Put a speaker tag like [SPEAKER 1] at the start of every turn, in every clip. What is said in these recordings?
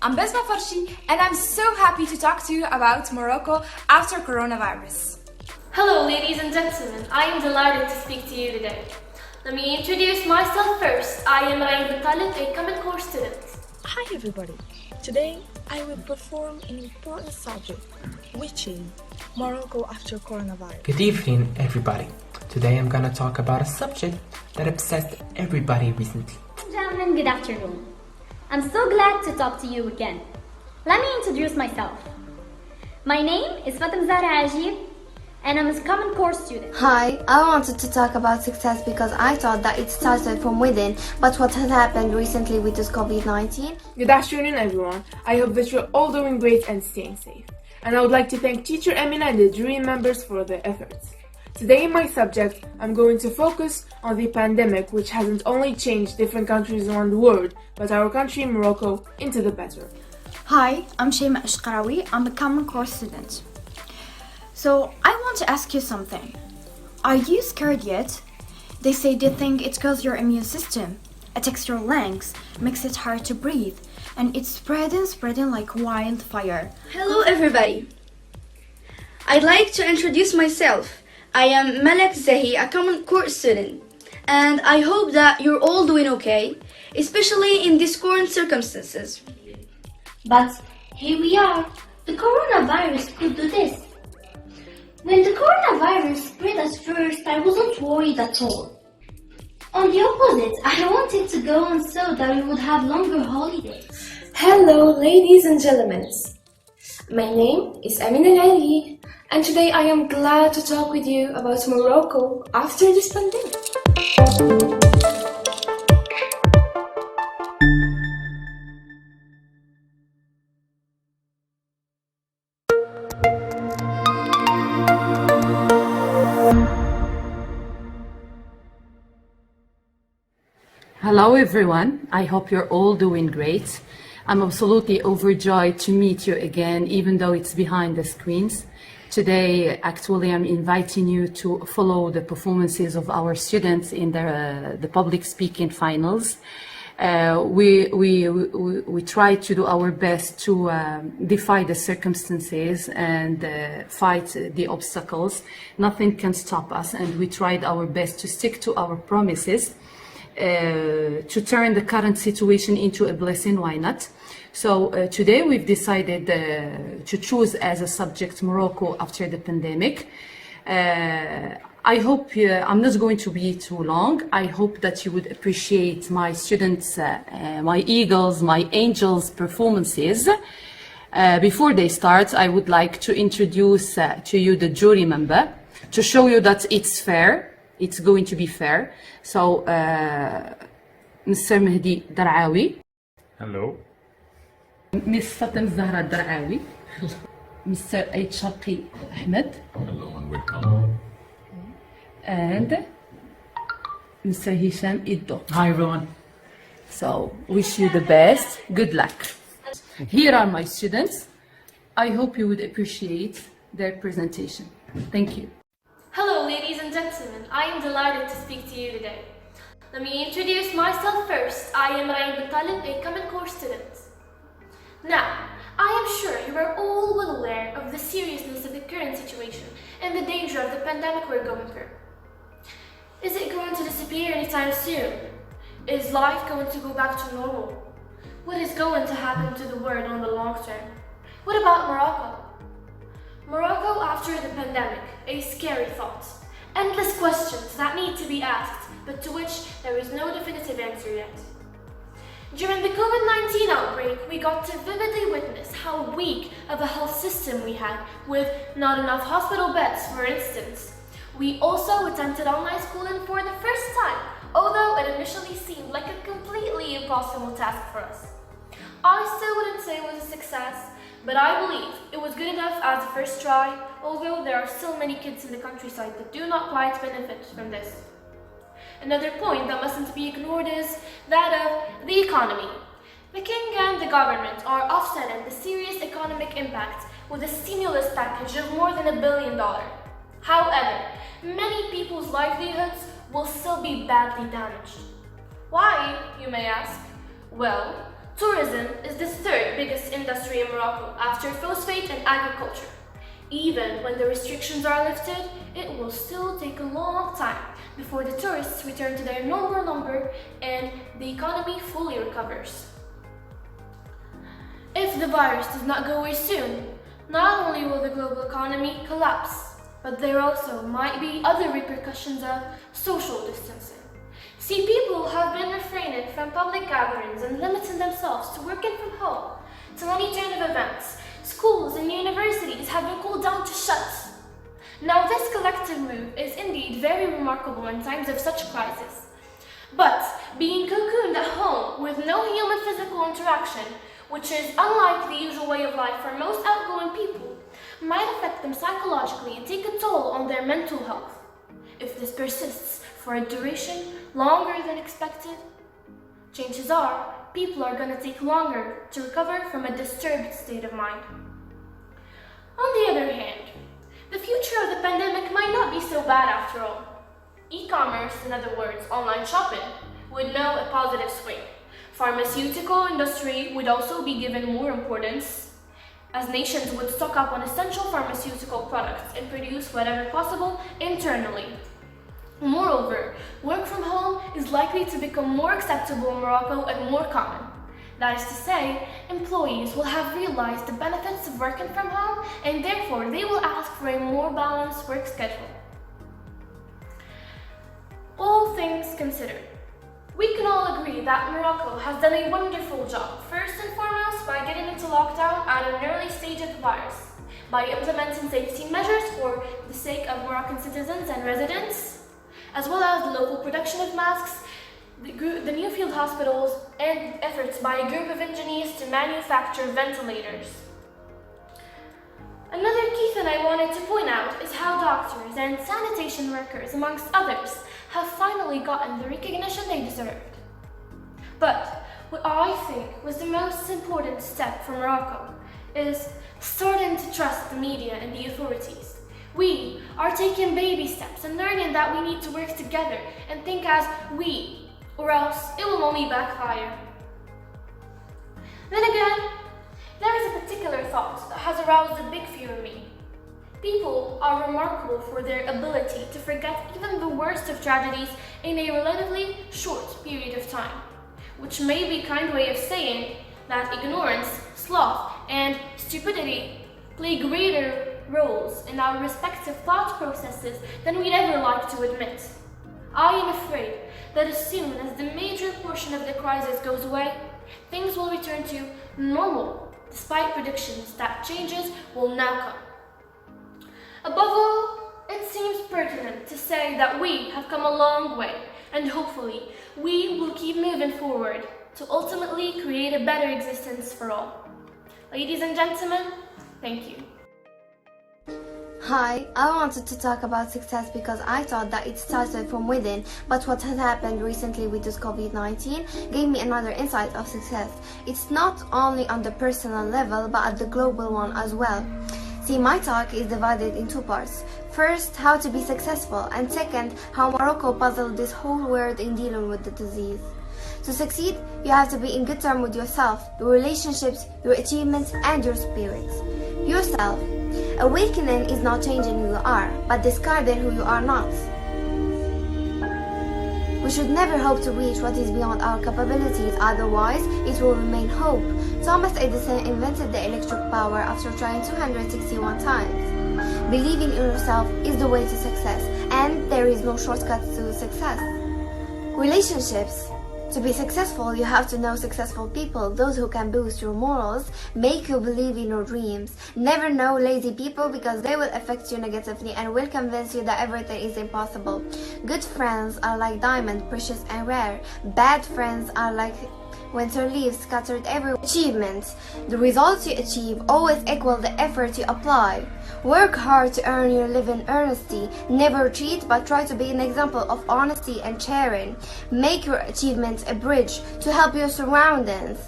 [SPEAKER 1] I'm Besma Farshi and I'm so happy to talk to you about Morocco after coronavirus.
[SPEAKER 2] Hello ladies and gentlemen, I am delighted to speak to you today. Let me introduce myself first. I am Ryan Talib, a Common Core student.
[SPEAKER 3] Hi everybody! Today I will perform an important subject, which is Morocco after coronavirus.
[SPEAKER 4] Good evening everybody. Today I'm gonna talk about a subject that obsessed everybody recently.
[SPEAKER 5] Gentlemen, good afternoon. I'm so glad to talk to you again. Let me introduce myself. My name is Fatem Zahra Ajib and I'm a Common Core student.
[SPEAKER 6] Hi, I wanted to talk about success because I thought that it started from within, but what has happened recently with this COVID-19?
[SPEAKER 7] Good afternoon everyone. I hope that you're all doing great and staying safe. And I would like to thank Teacher Emina and the jury members for their efforts. Today in my subject, I'm going to focus on the pandemic, which hasn't only changed different countries around the world, but our country, Morocco, into the better.
[SPEAKER 8] Hi, I'm Shema Ashqarawi. I'm a Common Core student. So, I want to ask you something. Are you scared yet? They say they think it kills your immune system, attacks your lungs, makes it hard to breathe, and it's spreading like wildfire.
[SPEAKER 9] Hello everybody. I'd like to introduce myself. I am Malak Zahi, a Common Core student, and I hope that you're all doing okay, especially in these current circumstances.
[SPEAKER 10] But here we are. The coronavirus could do this. When the coronavirus spread us first, I wasn't worried at all. On the opposite, I wanted to go on so that we would have longer holidays.
[SPEAKER 11] Hello, ladies and gentlemen. My name is Amina Al-Ali, and today I am glad to talk with you about Morocco after this pandemic.
[SPEAKER 12] Hello everyone, I hope you're all doing great. I'm absolutely overjoyed to meet you again, even though it's behind the screens. Today, actually, I'm inviting you to follow the performances of our students in the public speaking finals. We try to do our best to defy the circumstances and fight the obstacles. Nothing can stop us, and we tried our best to stick to our promises. To turn the current situation into a blessing, why not? So today we've decided to choose as a subject Morocco after the pandemic. I hope I'm not going to be too long. I hope that you would appreciate my students, my eagles, my angels performances. Before they start, I would like to introduce to you the jury member to show you that it's fair. It's going to be fair. So, Mr. Mehdi Dar'awi.
[SPEAKER 13] Hello.
[SPEAKER 12] Miss Fatem Zahra Dar'awi. Mr. Aid Shaqi Ahmed.
[SPEAKER 13] Hello and welcome.
[SPEAKER 12] And Mr. Hisham Iddo.
[SPEAKER 14] Hi everyone.
[SPEAKER 12] So, wish you the best. Good luck. Here are my students. I hope you would appreciate their presentation. Thank you.
[SPEAKER 2] Hello ladies and gentlemen, I am delighted to speak to you today. Let me introduce myself first. I am Ryan Talib, a Common Core student. Now, I am sure you are all well aware of the seriousness of the current situation and the danger of the pandemic we're going through. Is it going to disappear anytime soon? Is life going to go back to normal? What is going to happen to the world on the long term? What about Morocco? Morocco after the pandemic, a scary thought. Endless questions that need to be asked, but to which there is no definitive answer yet. During the COVID-19 outbreak, we got to vividly witness how weak of a health system we had, with not enough hospital beds, for instance. We also attempted online schooling for the first time, although it initially seemed like a completely impossible task for us. I still wouldn't say it was a success, but I believe it was good enough as a first try, although there are still many kids in the countryside that do not quite benefit from this. Another point that mustn't be ignored is that of the economy. The king and the government are offsetting the serious economic impact with a stimulus package of more than $1 billion. However, many people's livelihoods will still be badly damaged. Why, you may ask? Well, Tourism is the third biggest industry in Morocco after phosphate and agriculture. Even when the restrictions are lifted, it will still take a long time before the tourists return to their normal number and the economy fully recovers. If the virus does not go away soon, not only will the global economy collapse, but there also might be other repercussions of social distancing. See, people have been refraining from public gatherings and limiting themselves to working from home till any turn of events. Schools and universities have been called down to shut. Now, this collective move is indeed very remarkable in times of such crisis. But being cocooned at home with no human physical interaction, which is unlike the usual way of life for most outgoing people, might affect them psychologically and take a toll on their mental health. If this persists for a duration longer than expected, chances are people are going to take longer to recover from a disturbed state of mind. On the other hand, the future of the pandemic might not be so bad after all. E-commerce, in other words, online shopping, would know a positive swing. Pharmaceutical industry would also be given more importance, as nations would stock up on essential pharmaceutical products and produce whatever possible internally. Moreover, work from home is likely to become more acceptable in Morocco and more common. That is to say, employees will have realized the benefits of working from home and therefore they will ask for a more balanced work schedule. All things considered, we can all agree that Morocco has done a wonderful job, first and foremost by getting into lockdown at an early stage of the virus, by implementing safety measures for the sake of Moroccan citizens and residents, as well as the local production of masks, the new field hospitals, and efforts by a group of engineers to manufacture ventilators. Another key thing I wanted to point out is how doctors and sanitation workers, amongst others, have finally gotten the recognition they deserved. But what I think was the most important step for Morocco is starting to trust the media and the authorities. We are taking baby steps and learning that we need to work together and think as we, or else it will only backfire. Then again, there is a particular thought that has aroused a big fear in me. People are remarkable for their ability to forget even the worst of tragedies in a relatively short period of time, which may be a kind way of saying that ignorance, sloth, and stupidity play greater roles in our respective thought processes than we'd ever like to admit. I am afraid that as soon as the major portion of the crisis goes away, things will return to normal, despite predictions that changes will now come. Above all, it seems pertinent to say that we have come a long way, and hopefully we will keep moving forward to ultimately create a better existence for all. Ladies and gentlemen, thank you.
[SPEAKER 6] Hi, I wanted to talk about success because I thought that it started from within, but what has happened recently with this COVID-19 gave me another insight of success. It's not only on the personal level, but at the global one as well. See, my talk is divided in two parts. First, how to be successful, and second, how Morocco puzzled this whole world in dealing with the disease. To succeed, you have to be in good terms with yourself, your relationships, your achievements, and your spirits. Yourself. Awakening is not changing who you are, but discarding who you are not. We should never hope to reach what is beyond our capabilities, otherwise it will remain hope. Thomas Edison invented the electric power after trying 261 times. Believing in yourself is the way to success, and there is no shortcut to success. Relationships. To be successful, you have to know successful people, those who can boost your morals, make you believe in your dreams. Never know lazy people because they will affect you negatively and will convince you that everything is impossible. Good friends are like diamond, precious and rare. Bad friends are like winter leaves scattered everywhere. Achievements. The results you achieve always equal the effort you apply. Work hard to earn your living earnestly. Never cheat, but try to be an example of honesty and sharing. Make your achievements a bridge to help your surroundings.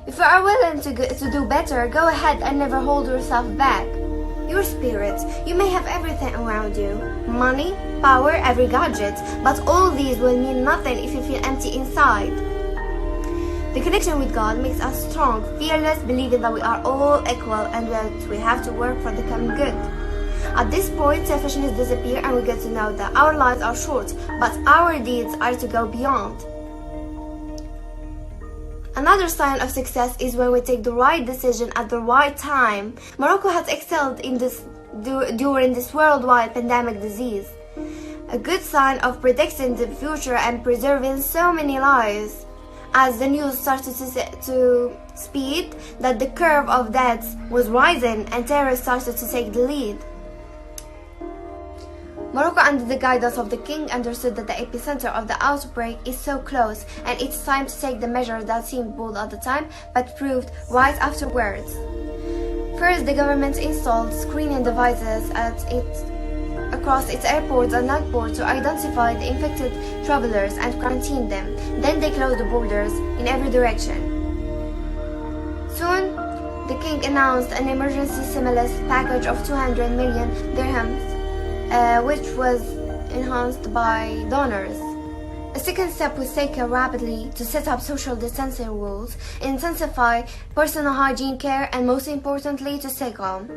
[SPEAKER 6] If you are willing to do better, go ahead and never hold yourself back. Your spirit. You may have everything around you. Money, power, every gadget. But all these will mean nothing if you feel empty inside. The connection with God makes us strong, fearless, believing that we are all equal and that we have to work for the common good. At this point, selfishness disappears and we get to know that our lives are short, but our deeds are to go beyond. Another sign of success is when we take the right decision at the right time. Morocco has excelled in this during this worldwide pandemic disease. A good sign of predicting the future and preserving so many lives. As the news started to speed that the curve of deaths was rising and terror started to take the lead. Morocco, under the guidance of the king, understood that the epicenter of the outbreak is so close and it's time to take the measures that seemed bold at the time but proved wise afterwards. First, the government installed screening devices across its airports and landports to identify the infected travelers and quarantine them. Then they closed the borders in every direction. Soon, the king announced an emergency stimulus package of 200 million dirhams, which was enhanced by donors. A second step was taken rapidly to set up social distancing rules, intensify personal hygiene care, and most importantly, to stay calm.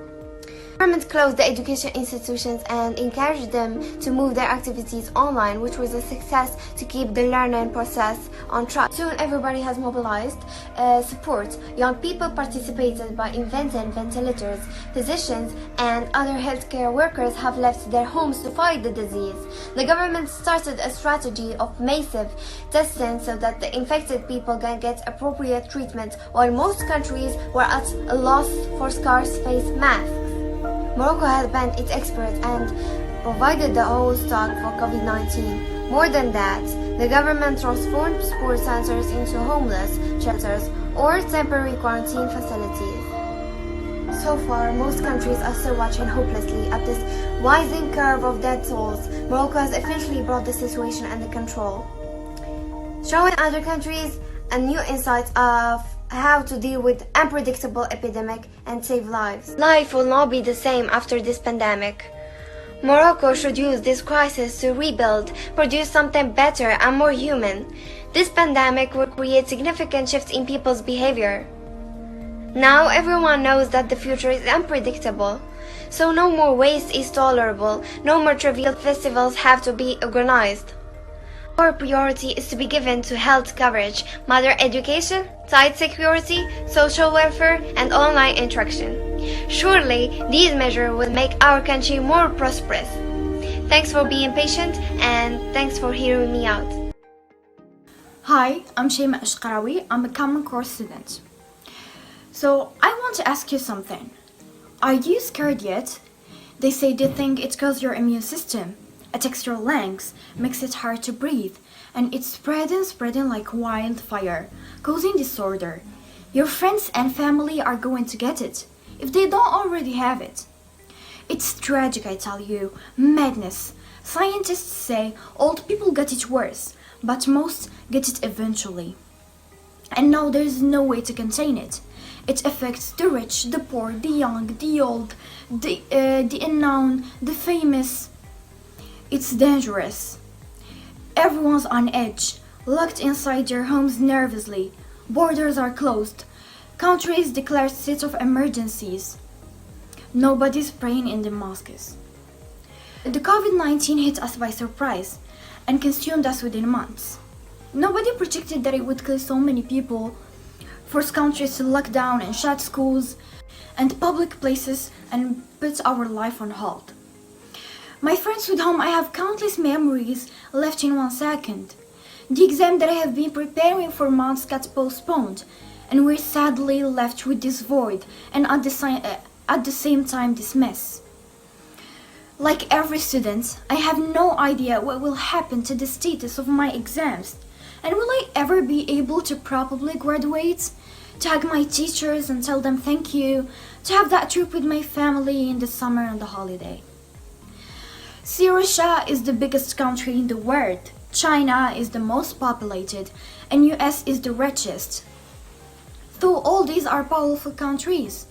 [SPEAKER 6] The government closed the education institutions and encouraged them to move their activities online, which was a success to keep the learning process on track. Soon everybody has mobilized support. Young people participated by inventing ventilators. Physicians and other healthcare workers have left their homes to fight the disease. The government started a strategy of massive testing so that the infected people can get appropriate treatment, while most countries were at a loss for scarce face masks. Morocco has banned its experts and provided the whole stock for COVID-19. More than that, the government transformed sports centers into homeless shelters or temporary quarantine facilities. So far, most countries are still watching hopelessly at this rising curve of death tolls. Morocco has officially brought the situation under control, showing other countries a new insight of how to deal with unpredictable epidemic and save lives. Life will not be the same after this pandemic. Morocco should use this crisis to rebuild, produce something better and more human. This pandemic will create significant shifts in people's behavior. Now everyone knows that the future is unpredictable, so no more waste is tolerable, no more trivial festivals have to be organized. Our priority is to be given to health coverage, mother education, child security, social welfare, and online interaction. Surely, these measures will make our country more prosperous. Thanks for being patient, and thanks for hearing me out.
[SPEAKER 8] Hi, I'm Shema Ashqarawi. I'm a Common Core student. So, I want to ask you something. Are you scared yet? They say they think it kills your immune system. Attacks your lungs, makes it hard to breathe, and it's spreading like wildfire, causing disorder. Your friends and family are going to get it, if they don't already have it. It's tragic, I tell you, madness. Scientists say old people get it worse, but most get it eventually. And now there's no way to contain it. It affects the rich, the poor, the young, the old, the unknown, the famous. It's dangerous. Everyone's on edge, locked inside their homes nervously. Borders are closed. Countries declare states of emergencies. Nobody's praying in the mosques. The COVID-19 hit us by surprise and consumed us within months. Nobody predicted that it would kill so many people, force countries to lock down and shut schools and public places, and put our life on hold. My friends with whom I have countless memories left in 1 second. The exam that I have been preparing for months got postponed, and we're sadly left with this void and at the same time this mess. Like every student, I have no idea what will happen to the status of my exams, and will I ever be able to properly graduate, to hug my teachers and tell them thank you, to have that trip with my family in the summer and the holiday. See, Russia is the biggest country in the world, China is the most populated, and US is the richest. Though all these are powerful countries,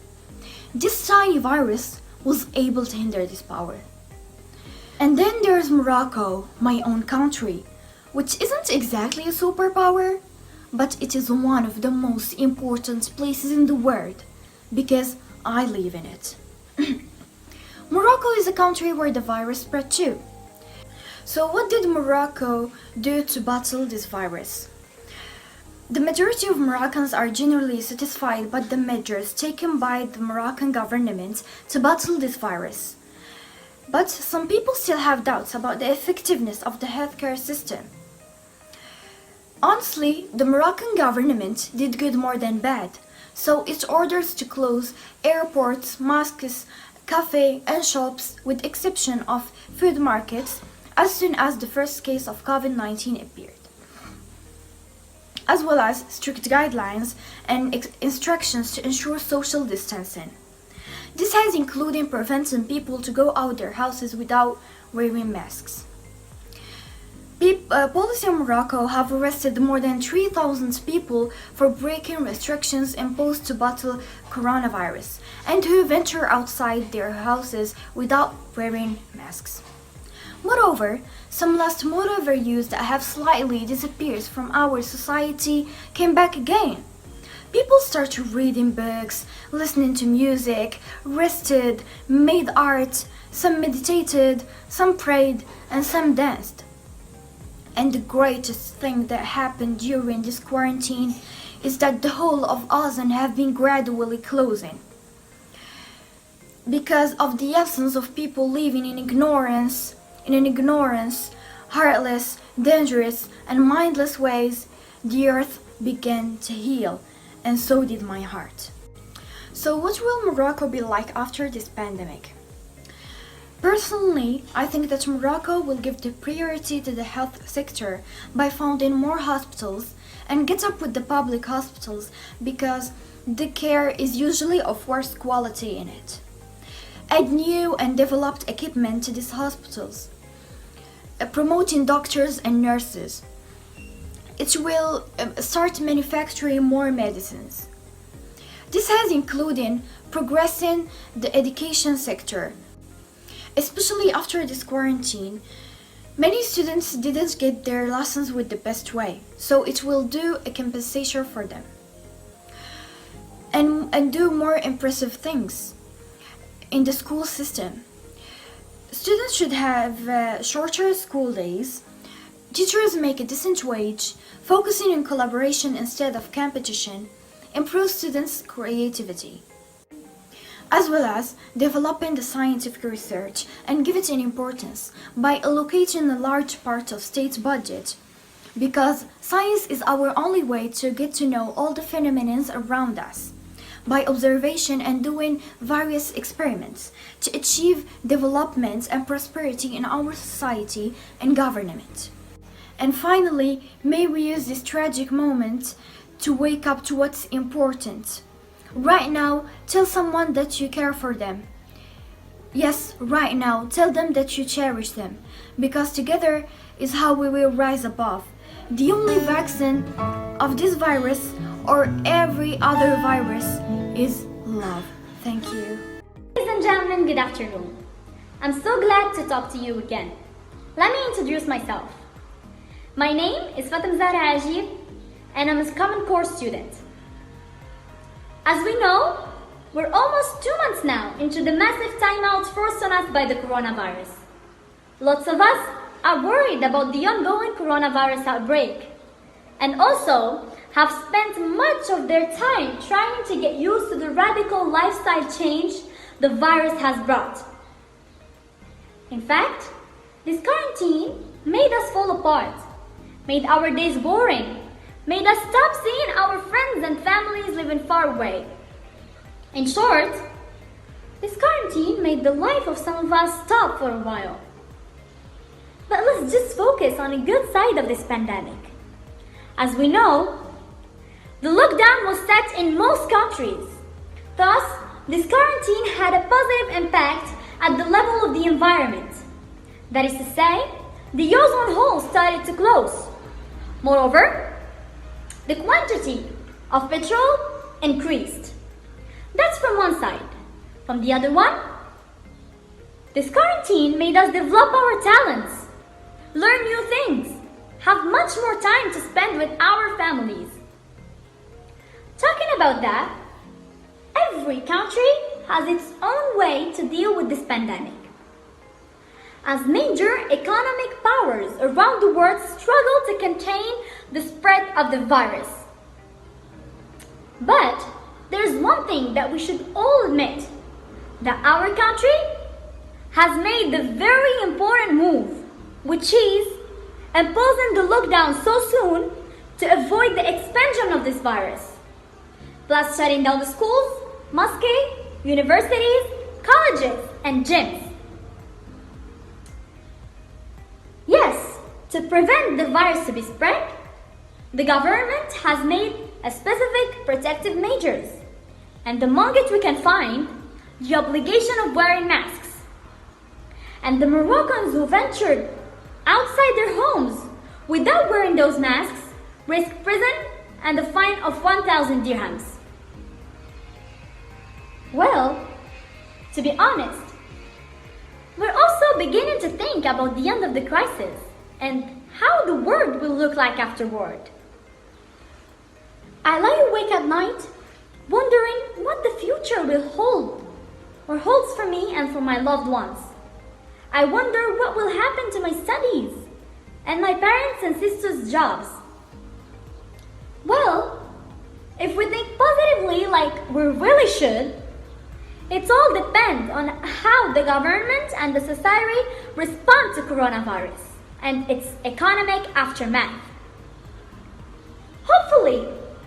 [SPEAKER 8] this tiny virus was able to hinder this power. And then there's Morocco, my own country, which isn't exactly a superpower, but it is one of the most important places in the world because I live in it. Morocco is a country where the virus spread too. So what did Morocco do to battle this virus? The majority of Moroccans are generally satisfied by the measures taken by the Moroccan government to battle this virus. But some people still have doubts about the effectiveness of the healthcare system. Honestly, the Moroccan government did good more than bad, so its orders to close airports, mosques, cafes and shops, with exception of food markets, as soon as the first case of COVID-19 appeared, as well as strict guidelines and instructions to ensure social distancing. This has included preventing people to go out their houses without wearing masks. Police in Morocco have arrested more than 3,000 people for breaking restrictions imposed to battle coronavirus and who venture outside their houses without wearing masks. Moreover, some last moral values that have slightly disappeared from our society came back again. People started reading books, listening to music, rested, made art, some meditated, some prayed, and some danced. And the greatest thing that happened during this quarantine is that the whole of Azan have been gradually closing. Because of the absence of people living in ignorance, heartless, dangerous, and mindless ways, the earth began to heal, and so did my heart. So what will Morocco be like after this pandemic? Personally, I think that Morocco will give the priority to the health sector by founding more hospitals and get up with the public hospitals because the care is usually of worse quality in it. Add new and developed equipment to these hospitals, promoting doctors and nurses. It will start manufacturing more medicines. This has included progressing the education sector. Especially after this quarantine, many students didn't get their lessons with the best way, so it will do a compensation for them. And do more impressive things in the school system. Students should have shorter school days. Teachers make a decent wage, focusing on collaboration instead of competition, improve students' creativity, as well as developing the scientific research and give it an importance by allocating a large part of state budget, because science is our only way to get to know all the phenomena around us, by observation and doing various experiments to achieve development and prosperity in our society and government. And finally, may we use this tragic moment to wake up to what's important. Right now, tell someone that you care for them. Yes, right now, tell them that you cherish them, because together is how we will rise above. The only vaccine of this virus or every other virus is love. Thank you.
[SPEAKER 5] Ladies and gentlemen, good afternoon. I'm so glad to talk to you again. Let me introduce myself. My name is Fatem Zahra Ajib, and I'm a Common Core student. As we know, we're almost 2 months now into the massive timeout forced on us by the coronavirus. Lots of us are worried about the ongoing coronavirus outbreak, and also have spent much of their time trying to get used to the radical lifestyle change the virus has brought. In fact, this quarantine made us fall apart, made our days boring, made us stop seeing our friends and families living far away. In short, this quarantine made the life of some of us stop for a while. But let's just focus on the good side of this pandemic. As we know, the lockdown was set in most countries. Thus, this quarantine had a positive impact at the level of the environment. That is to say, the ozone hole started to close. Moreover, the quantity of petrol increased. That's from one side. From the other one, this quarantine made us develop our talents, learn new things, have much more time to spend with our families. Talking about that, every country has its own way to deal with this pandemic. As major economic powers around the world struggle to contain the spread of the virus. But there's one thing that we should all admit, that our country has made the very important move, which is imposing the lockdown so soon to avoid the expansion of this virus, plus shutting down the schools, mosques, universities, colleges, and gyms. Yes, to prevent the virus to be spread, the government has made a specific protective measures, and among it we can find the obligation of wearing masks. And the Moroccans who ventured outside their homes without wearing those masks risk prison and a fine of 1,000 dirhams. Well, to be honest, we're also beginning to think about the end of the crisis and how the world will look like afterward. I lie awake at night wondering what the future will hold or holds for me and for my loved ones. I wonder what will happen to my studies and my parents' and sisters' jobs. Well, if we think positively like we really should, it all depends on how the government and the society respond to coronavirus and its economic aftermath. Hopefully,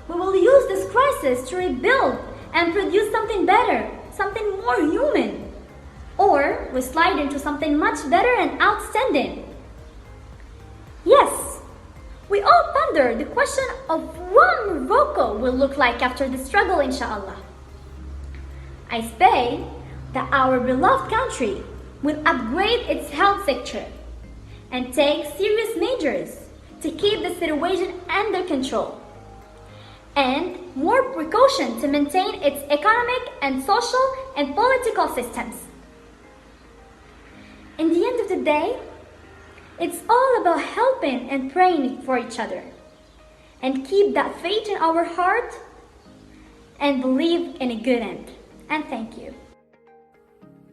[SPEAKER 5] we will use this crisis to rebuild and produce something better, something more human. Or we slide into something much better and outstanding. Yes, we all ponder the question of what Morocco will look like after the struggle, inshallah. I say that our beloved country will upgrade its health sector and take serious measures to keep the situation under control, and more precaution to maintain its economic and social and political systems. In the end of the day, it's all about helping and praying for each other, and keep that faith in our heart and believe in a good end. And thank you.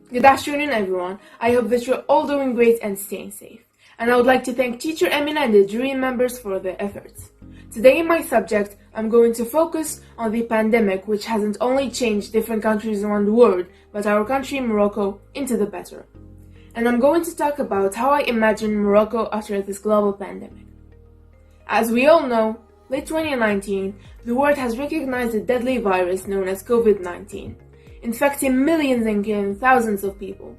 [SPEAKER 7] Good afternoon, everyone. I hope that you're all doing great and staying safe. And I would like to thank Teacher Emina and the jury members for their efforts. Today in my subject, I'm going to focus on the pandemic, which hasn't only changed different countries around the world, but our country, Morocco, into the better. And I'm going to talk about how I imagine Morocco after this global pandemic. As we all know, late 2019, the world has recognized a deadly virus known as COVID-19, infecting millions and killing thousands of people,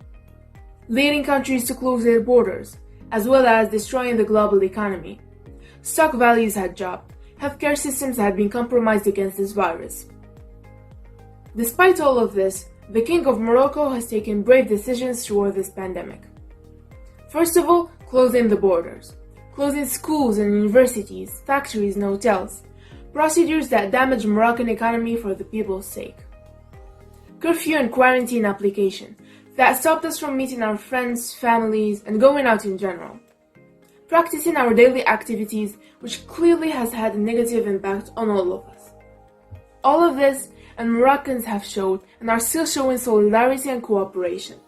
[SPEAKER 7] leading countries to close their borders, as well as destroying the global economy. Stock values had dropped, healthcare systems had been compromised against this virus. Despite all of this, the King of Morocco has taken brave decisions toward this pandemic. First of all, closing the borders, closing schools and universities, factories and hotels, procedures that damage Moroccan economy for the people's sake. Curfew and quarantine application that stopped us from meeting our friends, families, and going out in general. Practicing our daily activities, which clearly has had a negative impact on all of us. All of this, and Moroccans have showed and are still showing solidarity and cooperation.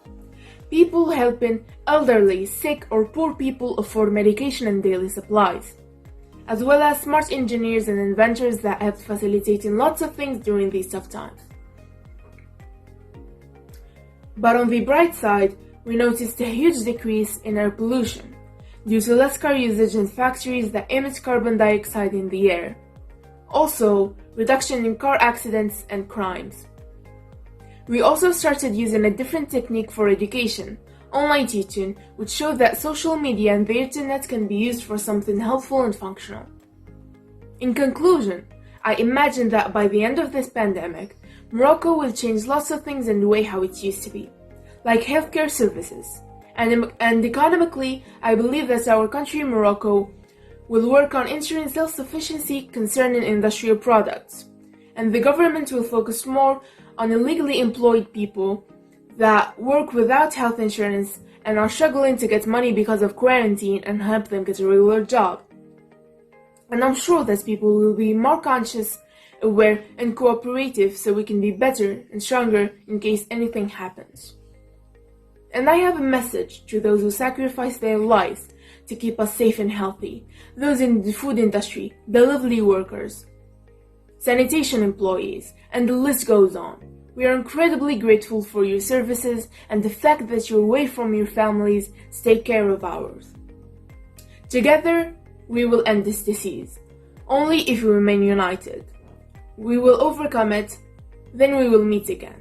[SPEAKER 7] People helping elderly, sick, or poor people afford medication and daily supplies, as well as smart engineers and inventors that helped facilitating lots of things during these tough times. But on the bright side, we noticed a huge decrease in air pollution due to less car usage in factories that emit carbon dioxide in the air. Also, reduction in car accidents and crimes. We also started using a different technique for education, online teaching, which showed that social media and the internet can be used for something helpful and functional. In conclusion, I imagine that by the end of this pandemic, Morocco will change lots of things in the way how it used to be, like healthcare services. And economically, I believe that our country, Morocco, will work on ensuring self-sufficiency concerning industrial products, and the government will focus more on illegally employed people that work without health insurance and are struggling to get money because of quarantine and help them get a regular job. And I'm sure that people will be more conscious aware, and cooperative so we can be better and stronger in case anything happens. And I have a message to those who sacrifice their lives to keep us safe and healthy, those in the food industry, delivery workers, sanitation employees, and the list goes on. We are incredibly grateful for your services and the fact that you're away from your families to take care of ours. Together, we will end this disease, only if we remain united. We will overcome it, then we will meet again.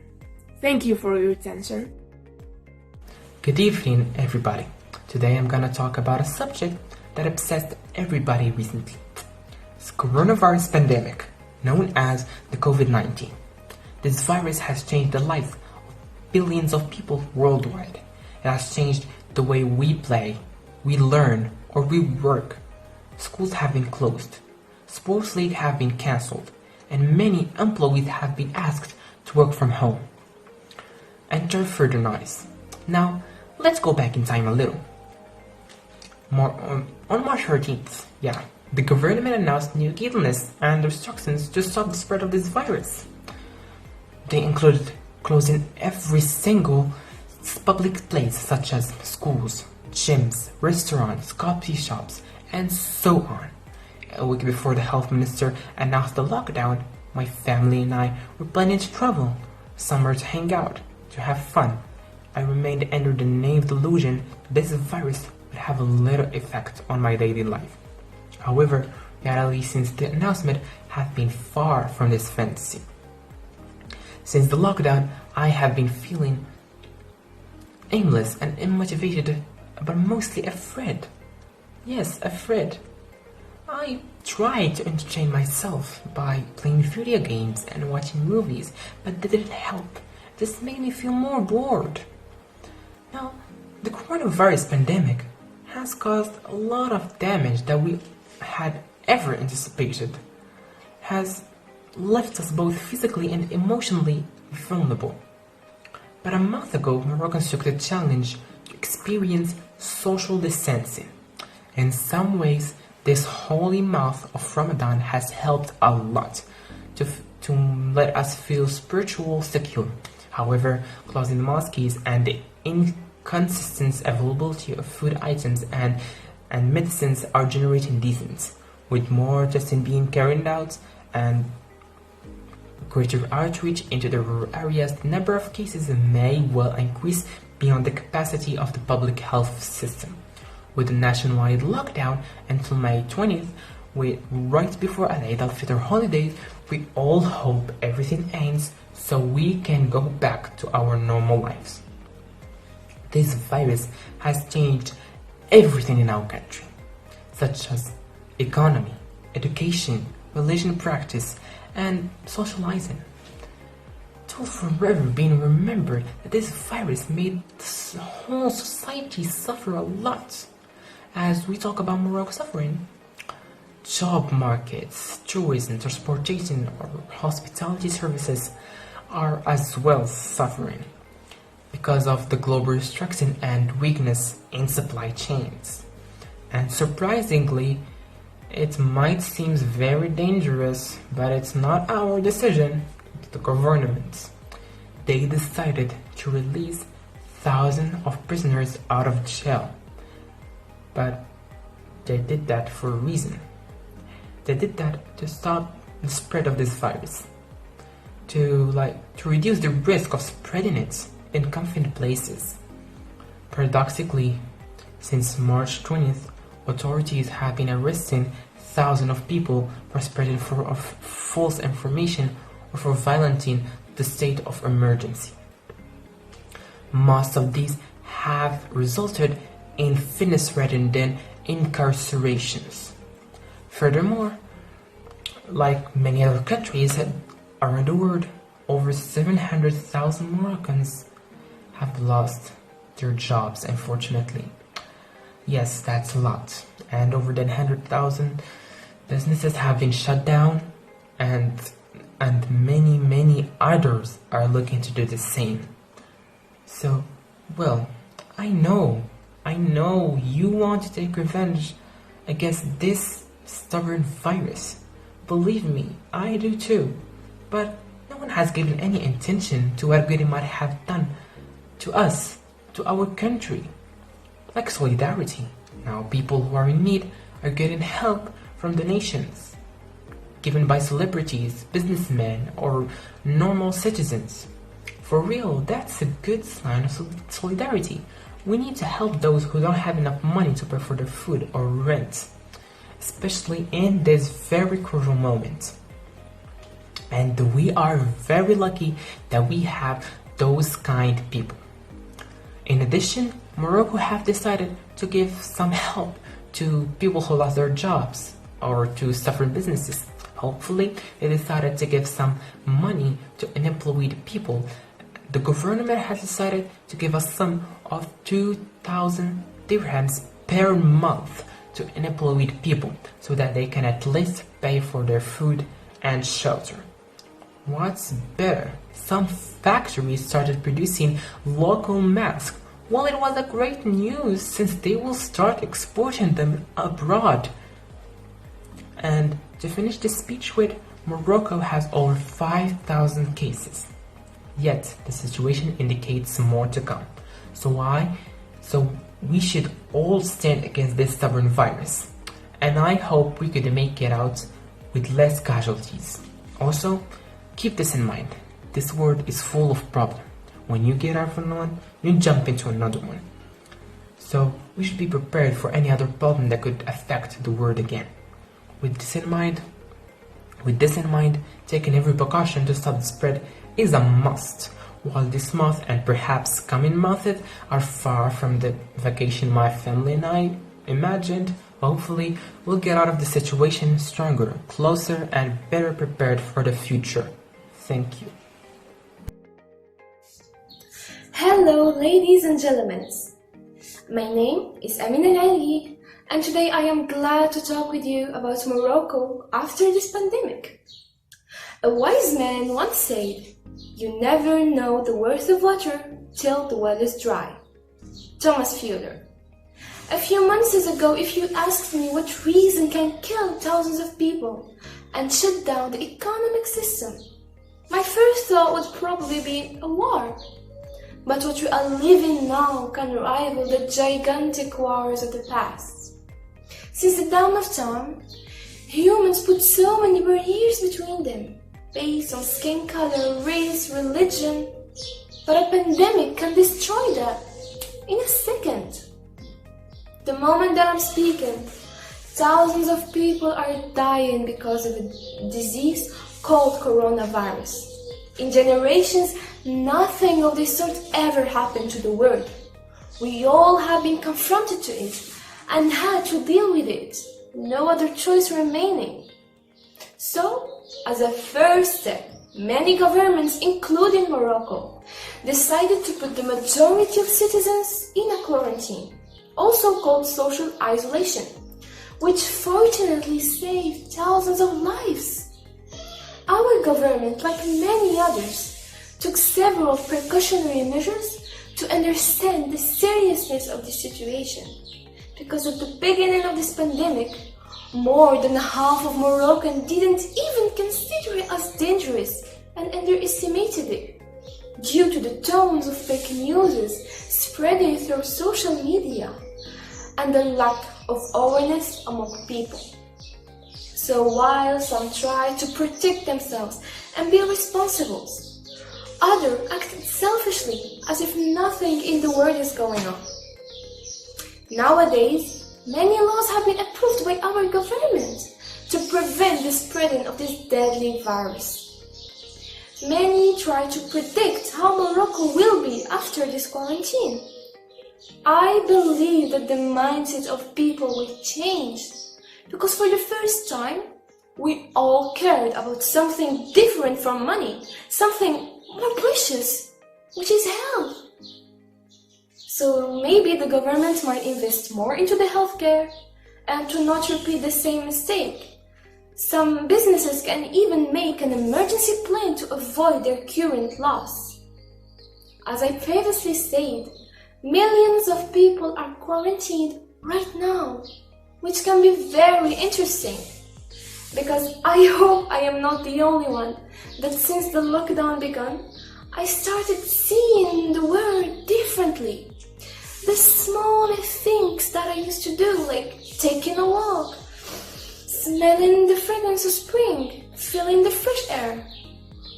[SPEAKER 7] Thank you for your attention.
[SPEAKER 4] Good evening, everybody. Today I'm gonna talk about a subject that obsessed everybody recently. It's coronavirus pandemic, known as the COVID-19. This virus has changed the lives of billions of people worldwide. It has changed the way we play, we learn, or we work. Schools have been closed, sports leagues have been cancelled, and many employees have been asked to work from home. Enter further noise. Now, let's go back in time a little. On March 13th, the government announced new guidelines and instructions to stop the spread of this virus. They included closing every single public place such as schools, gyms, restaurants, coffee shops, and so on. A week before the health minister announced the lockdown, my family and I were planning to travel, somewhere to hang out, to have fun. I remained under the naive delusion that this virus would have a little effect on my daily life. However, reality since the announcement have been far from this fantasy. Since the lockdown, I have been feeling aimless and unmotivated, but mostly afraid. Yes, afraid. I tried to entertain myself by playing video games and watching movies, but that didn't help. This made me feel more bored. Now, the coronavirus pandemic has caused a lot of damage that we had ever anticipated, has left us both physically and emotionally vulnerable. But a month ago, Moroccans took the challenge to experience social distancing. In some ways, this holy month of Ramadan has helped a lot to let us feel spiritual secure. However, closing the mosques and the inconsistent availability of food items and medicines are generating disease. With more testing being carried out and greater outreach into the rural areas, the number of cases may well increase beyond the capacity of the public health system. With the nationwide lockdown until May 20th, right before Eid al-Fitr holiday, we all hope everything ends so we can go back to our normal lives. This virus has changed everything in our country, such as economy, education, religion practice, and socializing. It will forever be remembered that this virus made the whole society suffer a lot. As we talk about Morocco suffering, job markets, tourism, transportation, or hospitality services are as well suffering because of the global restriction and weakness in supply chains. And surprisingly, it might seem very dangerous, but it's not our decision, it's the government. They decided to release thousands of prisoners out of jail. But they did that for a reason. They did that to stop the spread of this virus, to reduce the risk of spreading it in confined places. Paradoxically, since March 20th, authorities have been arresting thousands of people for spreading of false information or for violating the state of emergency. Most of these have resulted in fitness rather than incarcerations. Furthermore, like many other countries around the world, over 700,000 Moroccans have lost their jobs, unfortunately. Yes, that's a lot. And over 100,000 businesses have been shut down, and many others are looking to do the same. So, well, I know you want to take revenge against this stubborn virus, Believe me, I do too. But no one has given any intention to what good it might have done to us, to our country. Like solidarity. Now people who are in need are getting help from donations given by celebrities, businessmen, or normal citizens. For real, that's a good sign of solidarity. We need to help those who don't have enough money to pay for their food or rent, especially in this very crucial moment. And we are very lucky that we have those kind people. In addition, Morocco have decided to give some help to people who lost their jobs or to suffering businesses. Hopefully, they decided to give some money to unemployed people. The government has decided to give a sum of 2,000 dirhams per month to unemployed people so that they can at least pay for their food and shelter. What's better? Some factories started producing local masks. Well, it was a great news since they will start exporting them abroad. And to finish this speech with, Morocco has over 5,000 cases. Yet, the situation indicates more to come. So we should all stand against this stubborn virus. And I hope we could make it out with less casualties. Also, keep this in mind. This world is full of problems. When you get out of one, you jump into another one. So we should be prepared for any other problem that could affect the world again. With this in mind, taking every precaution to stop the spread is a must. While this month and perhaps coming months are far from the vacation my family and I imagined, hopefully we'll get out of the situation stronger, closer, and better prepared for the future. Thank you.
[SPEAKER 11] Hello, ladies and gentlemen. My name is Amina Al-Ali, and today I am glad to talk with you about Morocco after this pandemic. A wise man once said, "You never know the worth of water till the well is dry." Thomas Fuller. A few months ago, if you asked me what reason can kill thousands of people and shut down the economic system, my first thought would probably be a war. But what we are living now can rival the gigantic wars of the past. Since the dawn of time, humans put so many barriers between them, based on skin color, race, religion. But a pandemic can destroy that in a second. The moment that I'm speaking, thousands of people are dying because of a disease called coronavirus. In generations, nothing of this sort ever happened to the world. We all have been confronted to it and had to deal with it. No other choice remaining. So, as a first step, many governments, including Morocco, decided to put the majority of citizens in a quarantine, also called social isolation, which fortunately saved thousands of lives. Our government, like many others, took several precautionary measures to understand the seriousness of the situation. Because at the beginning of this pandemic, more than half of Moroccans didn't even consider it as dangerous and underestimated it, due to the tons of fake news spreading through social media and the lack of awareness among people. So while some tried to protect themselves and be responsible, others acted selfishly as if nothing in the world is going on. Nowadays, many laws have been approved by our government to prevent the spreading of this deadly virus. Many try to predict how Morocco will be after this quarantine. I believe that the mindset of people will change, because for the first time, we all cared about something different from money, something more precious, which is health. So maybe the government might invest more into the healthcare and to not repeat the same mistake. Some businesses can even make an emergency plan to avoid their current loss. As I previously said, millions of people are quarantined right now, which can be very interesting. because I hope I am not the only one that since the lockdown began, I started seeing the world differently. The smallest things that I used to do, like taking a walk, smelling the fragrance of spring, feeling the fresh air.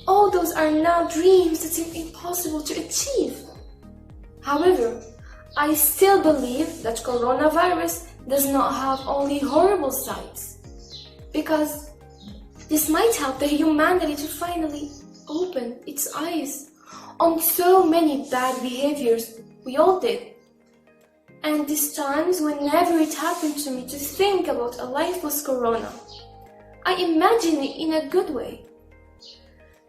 [SPEAKER 11] All those are now dreams that seem impossible to achieve. However, I still believe that coronavirus does not have only horrible sides, because this might help the humanity to finally open its eyes on so many bad behaviors we all did. And these times, whenever it happened to me to think about a life post-corona, I imagine it in a good way.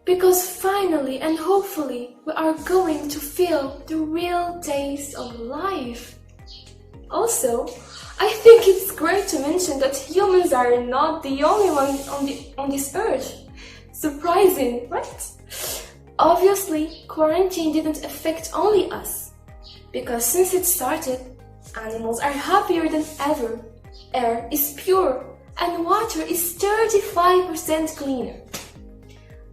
[SPEAKER 11] Because finally and hopefully we are going to feel the real taste of life. Also, I think it's great to mention that humans are not the only ones on this earth. Surprising, right? Obviously, quarantine didn't affect only us, because since it started, animals are happier than ever, air is pure, and water is 35% cleaner.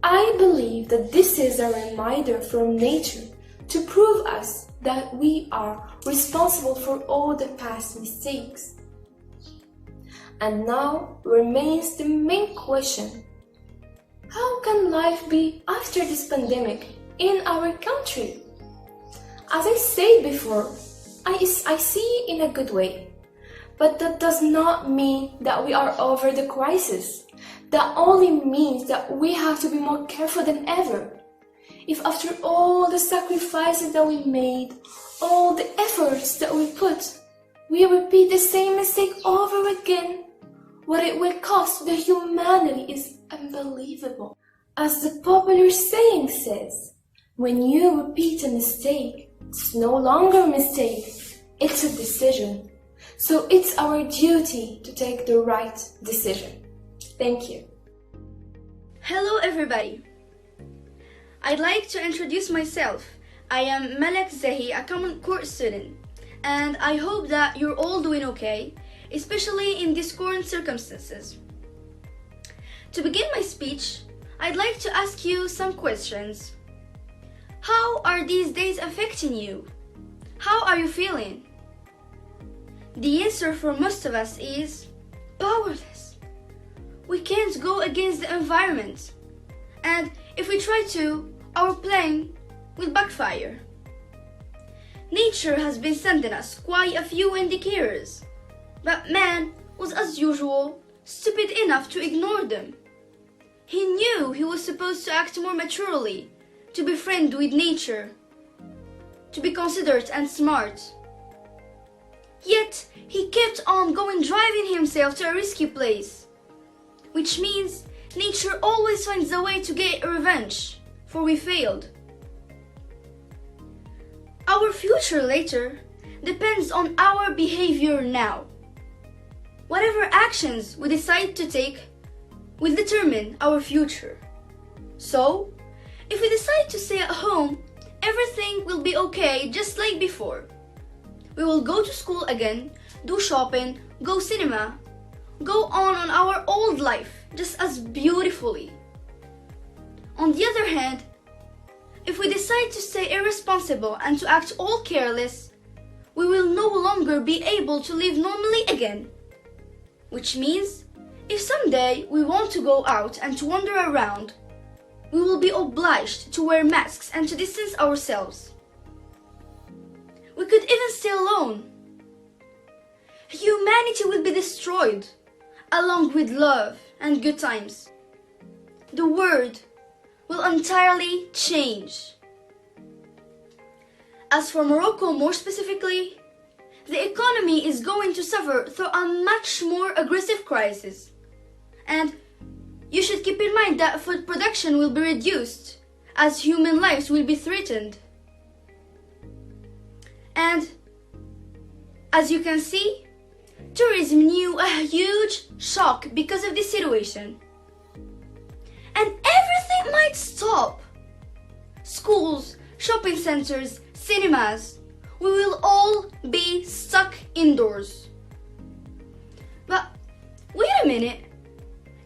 [SPEAKER 11] I believe that this is a reminder from nature to prove us that we are responsible for all the past mistakes. And now remains the main question: how can life be after this pandemic in our country? As I said before, I see it in a good way, but that does not mean that we are over the crisis. That only means that we have to be more careful than ever. If after all the sacrifices that we made, all the efforts that we put, we repeat the same mistake over again, what it will cost the humanity is unbelievable. As the popular saying says, when you repeat a mistake, it's no longer a mistake, it's a decision. So it's our duty to take the right decision. Thank you.
[SPEAKER 9] Hello everybody. I'd like to introduce myself. I am Malek Zahi, a Common Core student, and I hope that you're all doing okay, especially in these current circumstances. To begin my speech, I'd like to ask you some questions. How are these days affecting you? How are you feeling? The answer for most of us is powerless. We can't go against the environment, and if we try to, our plan will backfire. Nature has been sending us quite a few indicators, but man was, as usual, stupid enough to ignore them. He knew he was supposed to act more maturely, to be friend with nature, to be considerate and smart. Yet he kept on driving himself to a risky place, which means nature always finds a way to get revenge, for we failed. Our future later depends on our behavior now. Whatever actions we decide to take will determine our future. So, if we decide to stay at home, everything will be okay just like before. We will go to school again, do shopping, go cinema, go on our old life just as beautifully. On the other hand, if we decide to stay irresponsible and to act all careless, we will no longer be able to live normally again. Which means, if someday we want to go out and to wander around, we will be obliged to wear masks and to distance ourselves. We could even stay alone. Humanity will be destroyed, along with love and good times. The world will entirely change. As for Morocco more specifically, the economy is going to suffer through a much more aggressive crisis. And you should keep in mind that food production will be reduced, as human lives will be threatened. And as you can see, tourism knew a huge shock because of this situation. And everything might stop. Schools, shopping centers, cinemas, we will all be stuck indoors. But wait a minute.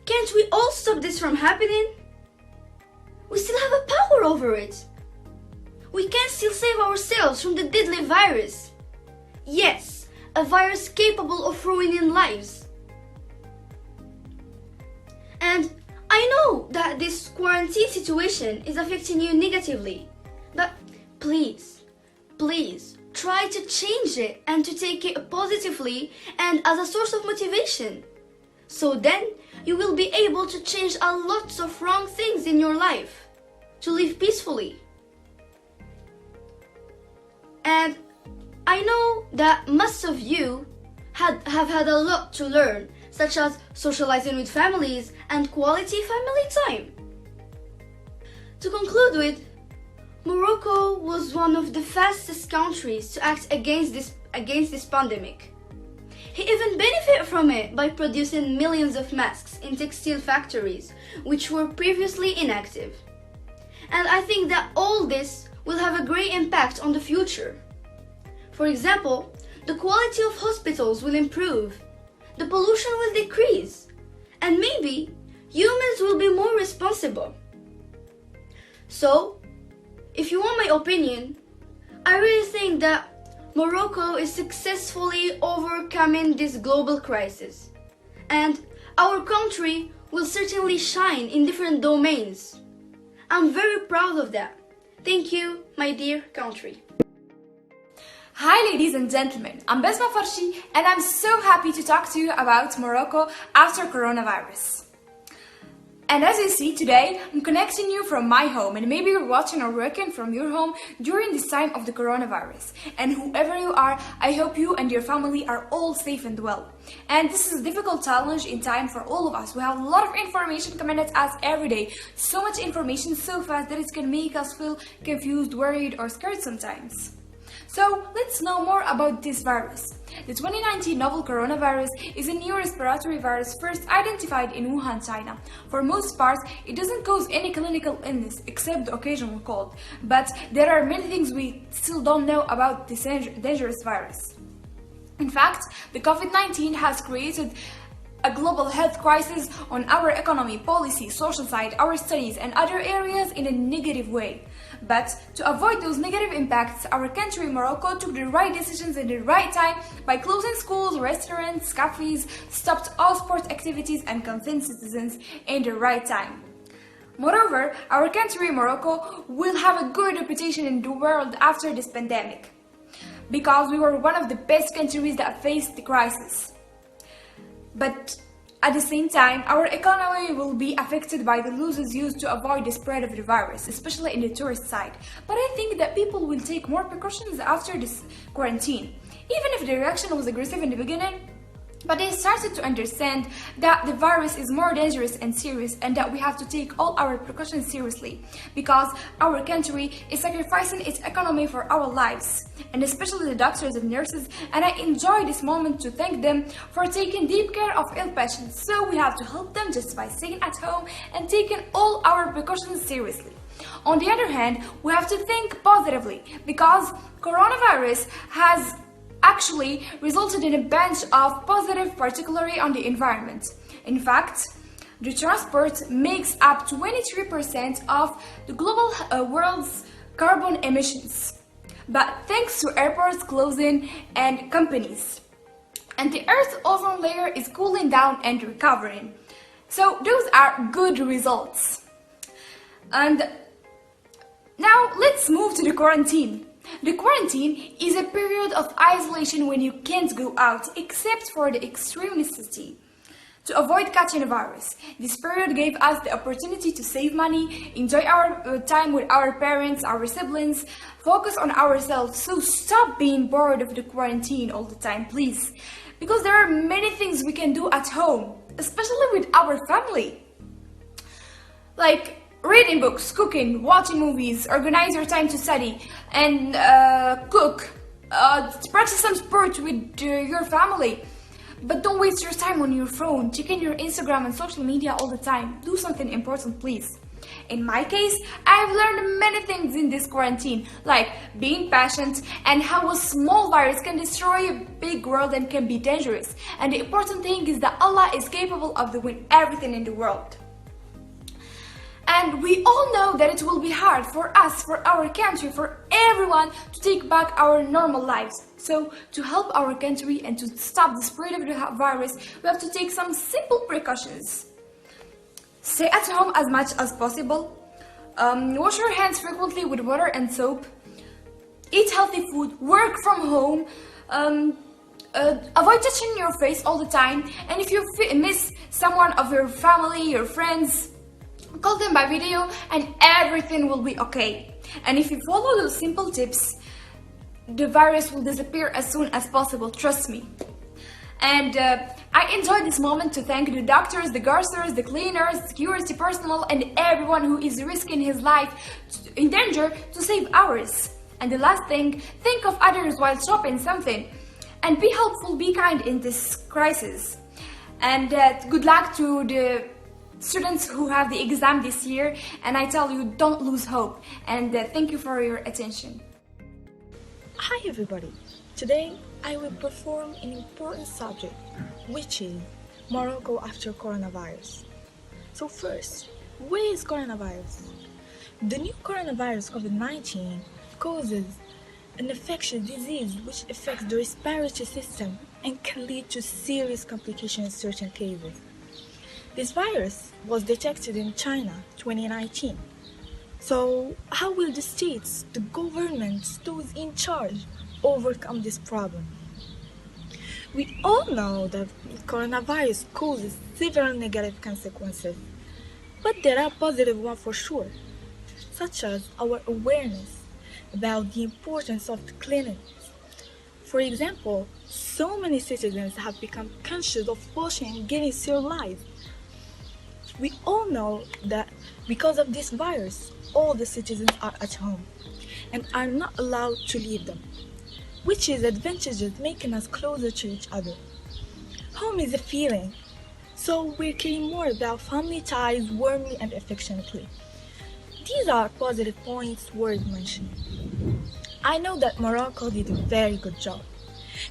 [SPEAKER 9] Can't we all stop this from happening? We still have a power over it. We can still save ourselves from the deadly virus. Yes, a virus capable of ruining lives. And I know that this quarantine situation is affecting you negatively, but please, try to change it and to take it positively and as a source of motivation. So then you will be able to change a lot of wrong things in your life, to live peacefully. And I know that most of you have had a lot to learn, such as socializing with families and quality family time. To conclude with, Morocco was one of the fastest countries to act against this pandemic. He even benefited from it by producing millions of masks in textile factories, which were previously inactive. And I think that all this will have a great impact on the future. For example, the quality of hospitals will improve, the pollution will decrease, and maybe humans will be more responsible. So, if you want my opinion, I really think that Morocco is successfully overcoming this global crisis, and our country will certainly shine in different domains. I'm very proud of that. Thank you, my dear country.
[SPEAKER 1] Hi ladies and gentlemen, I'm Besma Farshi and I'm so happy to talk to you about Morocco after coronavirus. And as you see today, I'm connecting you from my home, and maybe you're watching or working from your home during this time of the coronavirus. And whoever you are, I hope you and your family are all safe and well. And this is a difficult challenge in time for all of us. We have a lot of information coming at us every day. So much information so fast that it can make us feel confused, worried or scared sometimes. So let's know more about this virus. The 2019 novel coronavirus is a new respiratory virus first identified in Wuhan, China. For most part, it doesn't cause any clinical illness except the occasional cold. But there are many things we still don't know about this dangerous virus. In fact, the COVID-19 has created a global health crisis on our economy, policy, social side, our studies and other areas in a negative way. But to avoid those negative impacts, our country, Morocco, took the right decisions in the right time by closing schools, restaurants, cafes, stopped all sport activities and confined citizens in the right time. Moreover, our country, Morocco, will have a good reputation in the world after this pandemic, because we were one of the best countries that faced the crisis. But at the same time, our economy will be affected by the losses used to avoid the spread of the virus, especially in the tourist side. But I think that people will take more precautions after this quarantine. Even if the reaction was aggressive in the beginning, but they started to understand that the virus is more dangerous and serious and that we have to take all our precautions seriously, because our country is sacrificing its economy for our lives, and especially the doctors and nurses, and I enjoy this moment to thank them for taking deep care of ill patients. So we have to help them just by staying at home and taking all our precautions seriously. On the other hand, we have to think positively, because coronavirus has actually resulted in a bunch of positive, particularly on the environment. In fact, the transport makes up 23% of the global world's carbon emissions. But thanks to airports closing and companies. And the Earth's ozone layer is cooling down and recovering. So those are good results. And now let's move to the quarantine. The quarantine is a period of isolation when you can't go out except for the extreme necessity to avoid catching a virus. This period gave us the opportunity to save money, enjoy our time with our parents, our siblings, focus on ourselves. So stop being bored of the quarantine all the time, please. Because there are many things we can do at home, especially with our family. Like reading books, cooking, watching movies, organize your time to study and cook, practice some sport with your family. But don't waste your time on your phone, checking your Instagram and social media all the time. Do something important, please. In my case, I've learned many things in this quarantine, like being patient and how a small virus can destroy a big world and can be dangerous. And the important thing is that Allah is capable of doing everything in the world. And we all know that it will be hard for us, for our country, for everyone to take back our normal lives. So to help our country and to stop the spread of the virus, we have to take some simple precautions. Stay at home as much as possible. Wash your hands frequently with water and soap. Eat healthy food. Work from home. Avoid touching your face all the time. And if you miss someone of your family, your friends, call them by video and everything will be okay. And if you follow those simple tips, the virus will disappear as soon as possible, trust me. And I enjoy this moment to thank the doctors, the gardeners, the cleaners, security personnel, and everyone who is risking his life in danger to save ours. And the last thing, think of others while shopping something. And be helpful, be kind in this crisis. And good luck to the students who have the exam this year. And I tell you, don't lose hope. And thank you for your attention.
[SPEAKER 3] Hi everybody. Today I will perform an important subject, which is Morocco after coronavirus. So first, what is coronavirus? The new coronavirus COVID-19 causes an infectious disease which affects the respiratory system and can lead to serious complications in certain cases. This virus was detected in China 2019. So how will the states, the governments, those in charge overcome this problem? We all know that coronavirus causes several negative consequences, but there are positive ones for sure, such as our awareness about the importance of the cleanliness. For example, so many citizens have become conscious of washing and getting sterilized. We all know that because of this virus, all the citizens are at home and are not allowed to leave them, which is advantageous, making us closer to each other. Home is a feeling, so we're caring more about family ties warmly and affectionately. These are positive points worth mentioning. I know that Morocco did a very good job,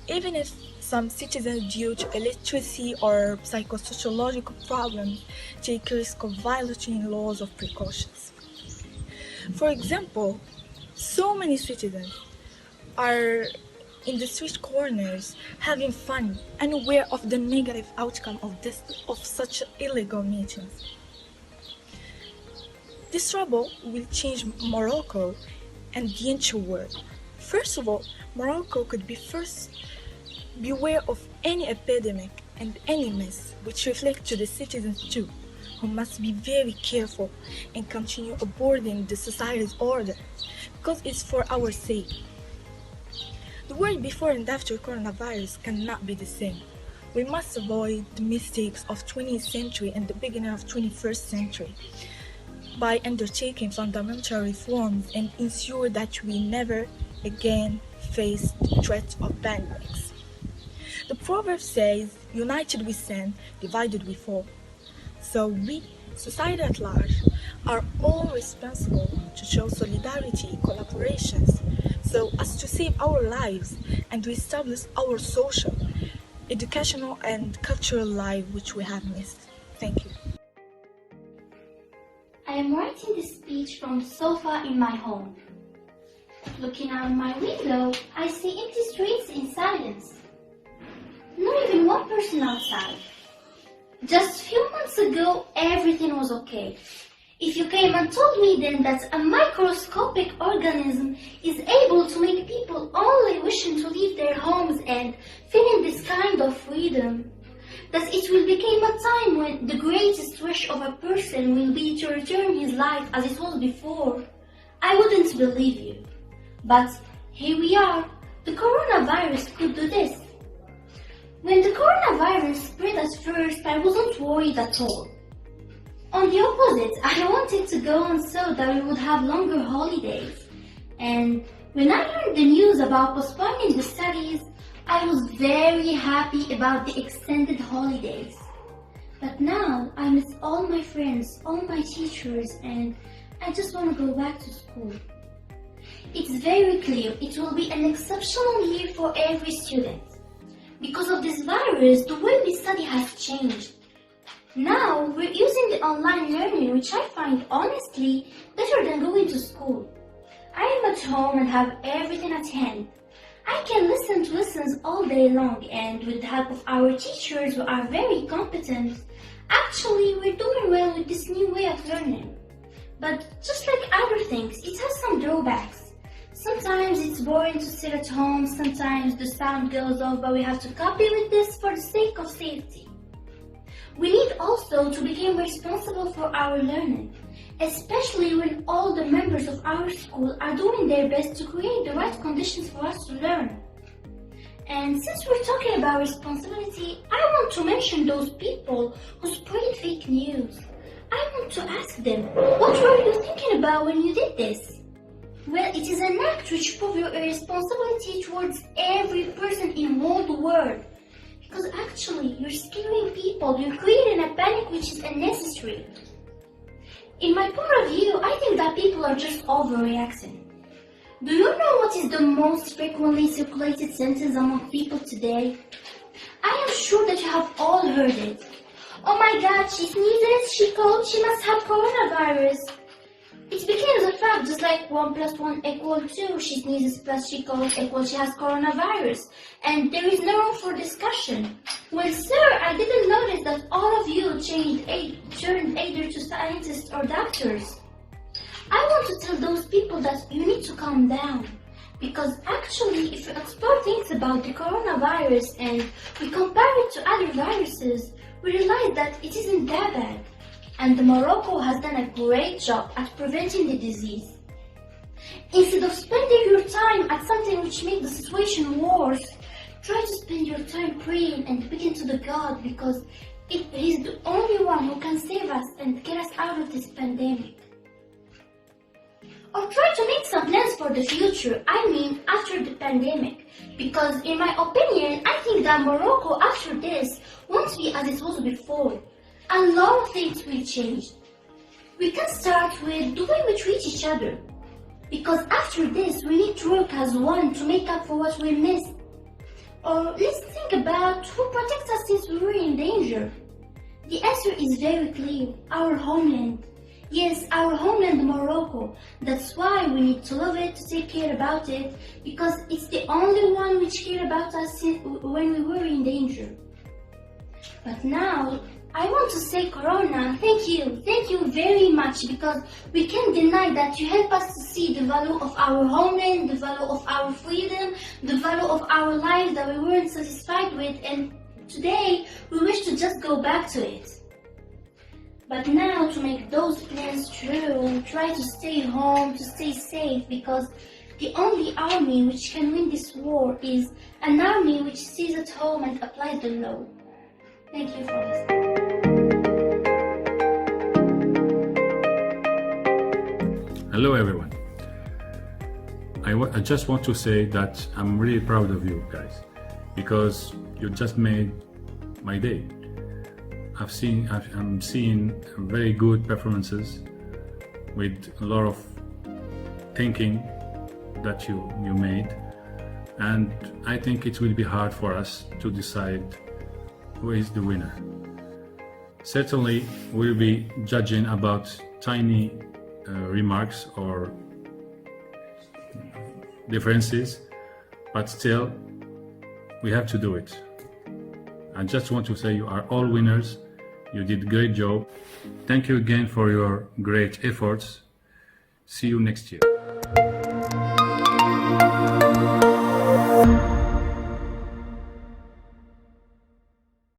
[SPEAKER 3] even if some citizens due to illiteracy or psychosociological problems take risk of violating laws of precautions. For example, so many citizens are in the street corners having fun, unaware of the negative outcome of such illegal meetings. This trouble will change Morocco and the entire world. First of all, Morocco could beware of any epidemic and any mess, which reflect to the citizens too, who must be very careful and continue upholding the society's order, because it's for our sake. The world before and after coronavirus cannot be the same. We must avoid the mistakes of 20th century and the beginning of 21st century by undertaking fundamental reforms and ensure that we never again face the threat of pandemics. The proverb says, united we stand, divided we fall. So we, society at large, are all responsible to show solidarity, collaborations, so as to save our lives and to establish our social, educational and cultural life which we have missed. Thank you.
[SPEAKER 10] I am writing this speech from the sofa in my home. Looking out my window, I see empty streets in silence. Not even one person outside. Just a few months ago, everything was okay. If you came and told me then that a microscopic organism is able to make people only wishing to leave their homes and feeling this kind of freedom, that it will become a time when the greatest wish of a person will be to return his life as it was before, I wouldn't believe you. But here we are. The coronavirus could do this. When the coronavirus spread at first, I wasn't worried at all. On the opposite, I wanted to go on so that we would have longer holidays. And when I heard the news about postponing the studies, I was very happy about the extended holidays. But now I miss all my friends, all my teachers, and I just want to go back to school. It's very clear it will be an exceptional year for every student. Because of this virus, the way we study has changed. Now we're using the online learning, which I find honestly better than going to school. I am at home and have everything at hand. I can listen to lessons all day long, and with the help of our teachers who are very competent, actually we're doing well with this new way of learning. But just like other things, it has some drawbacks. Sometimes it's boring to sit at home, sometimes the sound goes off, but we have to copy with this for the sake of safety. We need also to become responsible for our learning, especially when all the members of our school are doing their best to create the right conditions for us to learn. And since we're talking about responsibility, I want to mention those people who spread fake news. I want to ask them, what were you thinking about when you did this? Well, it is an act which proves your responsibility towards every person in all the world. Because actually, you're scaring people, you're creating a panic which is unnecessary. In my point of view, I think that people are just overreacting. Do you know what is the most frequently circulated sentence among people today? I am sure that you have all heard it. Oh my god, she sneezes, she coughs, she must have coronavirus. It becomes a fact, just like 1 + 1 = 2. She sneezes plus she coughs equals she has coronavirus. And there is no room for discussion. Well, sir, I didn't notice that all of you turned either to scientists or doctors. I want to tell those people that you need to calm down. Because actually, if you explore things about the coronavirus and we compare it to other viruses, we realize that it isn't that bad. And Morocco has done a great job at preventing the disease. Instead of spending your time at something which makes the situation worse, try to spend your time praying and speaking to the God, because He is the only one who can save us and get us out of this pandemic. Or try to make some plans for the future, I mean after the pandemic, because in my opinion, I think that Morocco after this won't be as it was before. A lot of things will change. We can start with the way we treat each other, because after this we need to work as one to make up for what we missed. Or let's think about who protects us since we were in danger. The answer is very clear, our homeland. Yes, our homeland Morocco. That's why we need to love it, to take care about it, because it's the only one which cared about us when we were in danger. But now, I want to say Corona, thank you very much, because we can't deny that you help us to see the value of our homeland, the value of our freedom, the value of our lives that we weren't satisfied with, and today we wish to just go back to it. But now to make those plans true, try to stay home, to stay safe, because the only army which can win this war is an army which stays at home and applies the law. Thank you for listening.
[SPEAKER 13] Hello everyone. I just want to say that I'm really proud of you guys, because you just made my day. I'm seeing very good performances with a lot of thinking that you made, and I think it will be hard for us to decide who is the winner. Certainly we'll be judging about tiny remarks or differences, but still we have to do it. I just want to say you are all winners. You did a great job. Thank you again for your great efforts. See you next year.